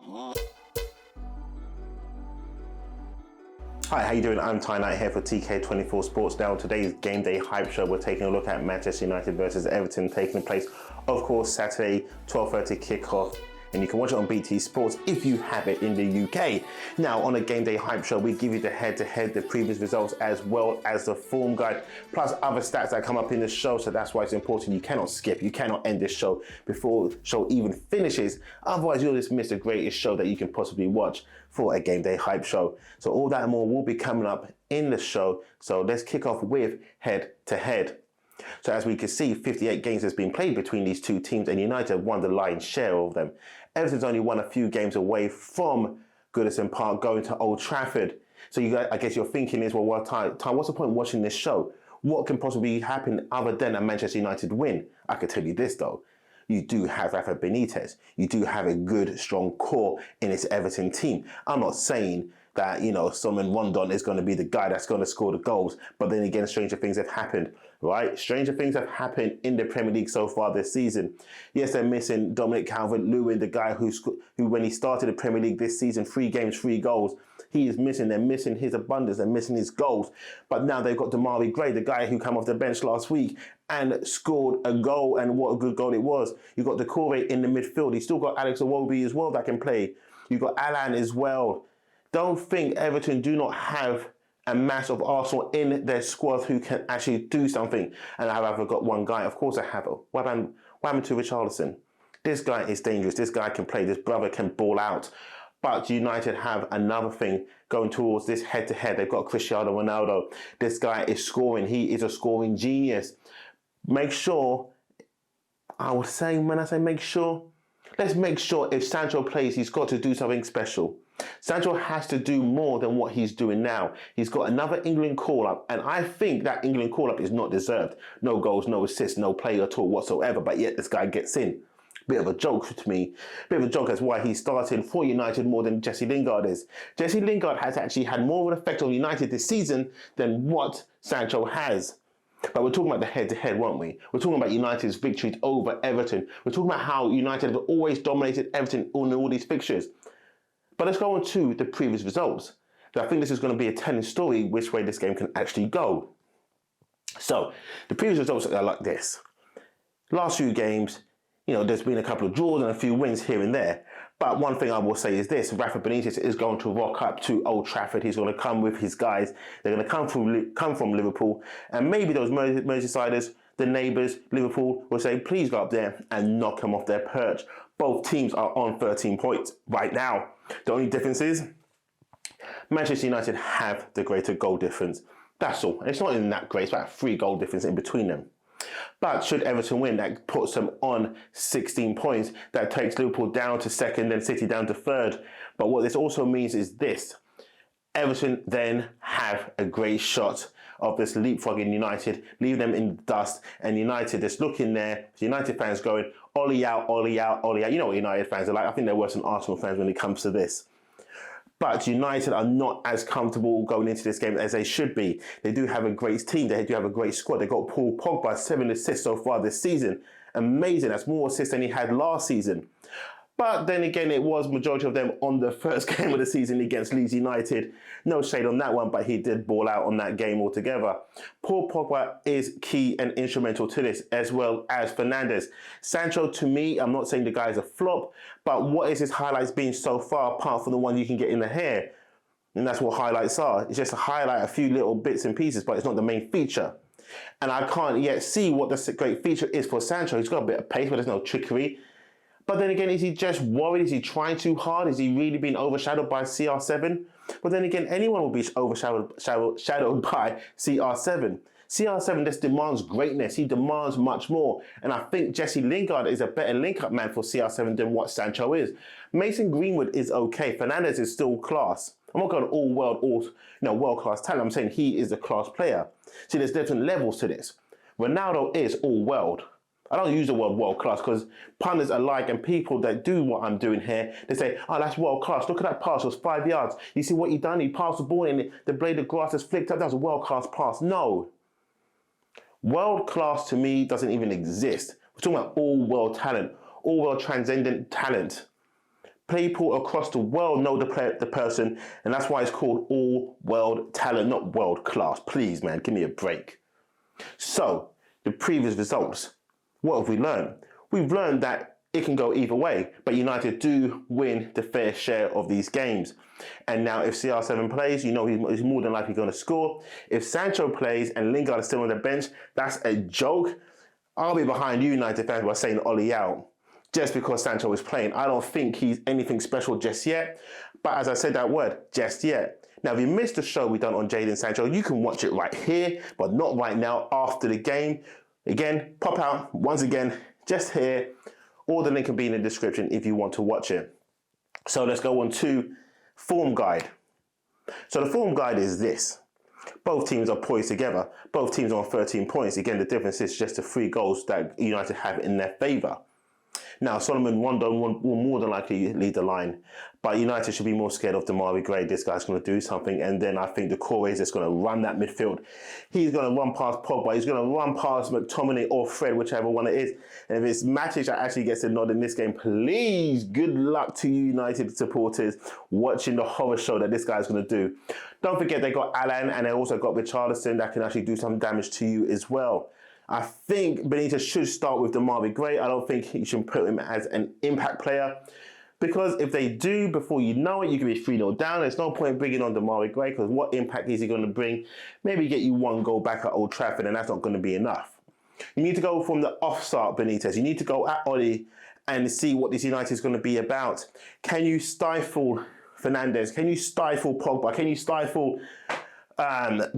Hi, how you doing? I'm Ty Knight here for TK24 Sports. Now, today's game day hype show, we're taking a look at Manchester United versus Everton, taking place, of course, Saturday, 12:30 kickoff. And you can watch it on BT Sports if you have it in the UK. Now, on a game day hype show, we give you the head-to-head, the previous results, as well as the form guide, plus other stats that come up in the show. So that's why it's important. You cannot skip. You cannot end this show before the show even finishes. Otherwise, you'll just miss the greatest show that you can possibly watch for a game day hype show. So all that and more will be coming up in the show. So let's kick off with head-to-head. So as we can see, 58 games has been played between these two teams, and United won the lion's share of them. Everton's only won a few games away from Goodison Park, going to Old Trafford. So I guess you're thinking is, well, Ty, what's the point of watching this show? What can possibly happen other than a Manchester United win? I could tell you this though. You do have Rafa Benitez. You do have a good, strong core in this Everton team. I'm not saying that, Solomon Rondon is going to be the guy that's going to score the goals. But then again, stranger things have happened, right? Stranger things have happened in the Premier League so far this season. Yes, they're missing Dominic Calvert-Lewin, the guy who when he started the Premier League this season, 3 games, 3 goals. He is missing. They're missing his abundance. They're missing his goals. But now they've got Damari Gray, the guy who came off the bench last week and scored a goal, and what a good goal it was. You've got Decore in the midfield. You've still got Alex Iwobi as well that can play. You've got Alan as well. Don't think Everton do not have a mass of Arsenal in their squad who can actually do something. And I've got one guy. Of course I have. What happened to Richarlison? This guy is dangerous. This guy can play. This brother can ball out. But United have another thing going towards this head-to-head. They've got Crstiano Ronaldo. This guy is scoring. He is a scoring genius. Make sure, I would say, when I say make sure, let's make sure if Sancho plays, he's got to do something special. Sancho has to do more than what he's doing now. He's got another England call-up, and I think that England call-up is not deserved. No goals, no assists, no play at all whatsoever, but yet this guy gets in. Bit of a joke to me. Bit of a joke as why he's starting for United more than Jesse Lingard is. Jesse Lingard has actually had more of an effect on United this season than what Sancho has. But we're talking about the head-to-head, weren't we? We're talking about United's victories over Everton. We're talking about how United have always dominated Everton in all these fixtures. But let's go on to the previous results. I think this is going to be a telling story which way this game can actually go. So, the previous results are like this. Last few games, there's been a couple of draws and a few wins here and there. But one thing I will say is this: Rafa Benitez is going to rock up to Old Trafford. He's going to come with his guys. They're going to come from Liverpool. And maybe those Merseysiders, the neighbours, Liverpool, will say, please go up there and knock them off their perch. Both teams are on 13 points right now. The only difference is Manchester United have the greater goal difference. That's all. It's not even that great. It's about a 3 goal difference in between them. But should Everton win, that puts them on 16 points. That takes Liverpool down to second, then City down to third. But what this also means is this: Everton then have a great shot of this leapfrogging United, leave them in the dust, and United just looking there, United fans going, Ollie out, Ollie out, Ollie out. You know what United fans are like. I think they're worse than Arsenal fans when it comes to this. But United are not as comfortable going into this game as they should be. They do have a great team. They do have a great squad. They got Paul Pogba, 7 assists so far this season. Amazing. That's more assists than he had last season. But then again, it was majority of them on the first game of the season against Leeds United. No shade on that one, but he did ball out on that game altogether. Paul Pogba is key and instrumental to this, as well as Fernandes. Sancho, to me, I'm not saying the guy's a flop, but what is his highlights been so far, apart from the one you can get in the hair? And that's what highlights are. It's just to highlight a few little bits and pieces, but it's not the main feature. And I can't yet see what the great feature is for Sancho. He's got a bit of pace, but there's no trickery. But then again, is he just worried? Is he trying too hard? Is he really being overshadowed by CR7? But then again, anyone will be overshadowed by CR7. CR7 just demands greatness. He demands much more. And I think Jesse Lingard is a better link-up man for CR7 than what Sancho is. Mason Greenwood is okay. Fernandes is still class. I'm not going world-class talent. I'm saying he is a class player. See, there's different levels to this. Ronaldo is all world. I don't use the word world class because pundits alike and people that do what I'm doing here, they say, oh, that's world class. Look at that pass. It was 5 yards. You see what he done? He passed the ball and the blade of grass has flicked up. That was a world class pass. No. World class to me doesn't even exist. We're talking about all world talent, all world transcendent talent. People across the world know the person, and that's why it's called all world talent, not world class. Please, man, give me a break. So, the previous results, what have we learned? We've learned that it can go either way, but United do win the fair share of these games. And now if CR7 plays, you know he's more than likely going to score. If Sancho plays and Lingard is still on the bench, that's a joke. I'll be behind you United fans by saying Ollie out, just because Sancho is playing. I don't think he's anything special just yet, but as I said that word, just yet. Now, if you missed the show we done on Jadon Sancho, you can watch it right here, but not right now after the game. Again, pop out once again, just here, or the link will be in the description if you want to watch it. So let's go on to form guide. So the form guide is this. Both teams are poised together. Both teams are on 13 points. Again, the difference is just the 3 goals that United have in their favour. Now, Solomon Rondon will more than likely lead the line, but United should be more scared of Demarai Gray. This guy's going to do something, and then I think the core is just going to run that midfield. He's going to run past Pogba. He's going to run past McTominay or Fred, whichever one it is. And if it's Matic that actually gets a nod in this game, please, good luck to you United supporters watching the horror show that this guy's going to do. Don't forget they got Alan, and they also got Richarlison that can actually do some damage to you as well. I think Benitez should start with Demarai Gray. I don't think you should put him as an impact player, because if they do, before you know it, you can be 3-0 down. There's no point bringing on Demarai Gray, because what impact is he going to bring? Maybe get you 1 goal back at Old Trafford, and that's not going to be enough. You need to go from the off-start Benitez. You need to go at Ollie and see what this United is going to be about. Can you stifle Fernandes? Can you stifle Pogba? Can you stifle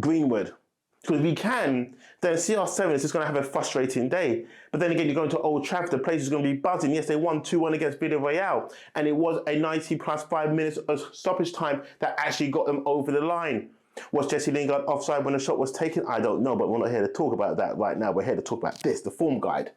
Greenwood? Because if we can, then CR7 is just going to have a frustrating day. But then again, you're going to Old Trafford, the place is going to be buzzing. Yes, they won 2-1 against Villarreal, and it was a 90 plus 5 minutes of stoppage time that actually got them over the line. Was Jesse Lingard offside when the shot was taken? I don't know, but we're not here to talk about that right now. We're here to talk about this, the form guide.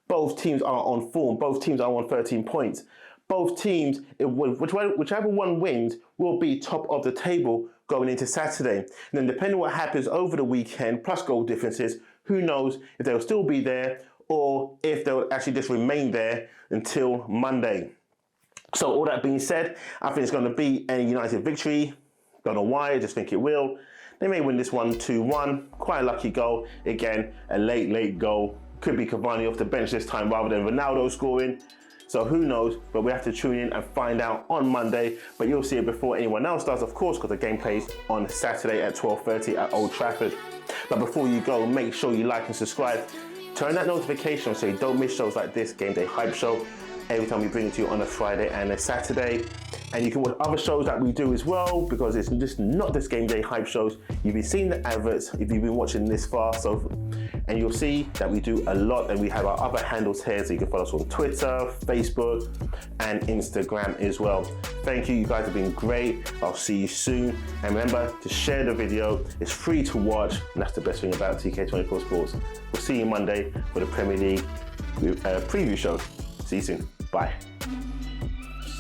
Both teams are on form. Both teams are on 13 points. Both teams, whichever one wins, will be top of the table going into Saturday. And then depending on what happens over the weekend, plus goal differences, who knows if they'll still be there or if they'll actually just remain there until Monday. So all that being said, I think it's going to be a United victory. Don't know why, I just think it will. They may win this one 2-1. Quite a lucky goal. Again, a late goal. Could be Cavani off the bench this time rather than Ronaldo scoring. So who knows, but we have to tune in and find out on Monday. But you'll see it before anyone else does, of course, because the game plays on Saturday at 12:30 at Old Trafford. But before you go, make sure you like and subscribe. Turn that notification so you don't miss shows like this Game Day Hype Show. Every time we bring it to you on a Friday and a Saturday. And you can watch other shows that we do as well, because it's just not this Game Day Hype shows. You've been seeing the adverts if you've been watching this far. And you'll see that we do a lot, and we have our other handles here, so you can follow us on Twitter, Facebook, and Instagram as well. Thank you, you guys have been great. I'll see you soon. And remember to share the video. It's free to watch, and that's the best thing about TK24 Sports. We'll see you Monday for the Premier League preview show. See you soon. Bye.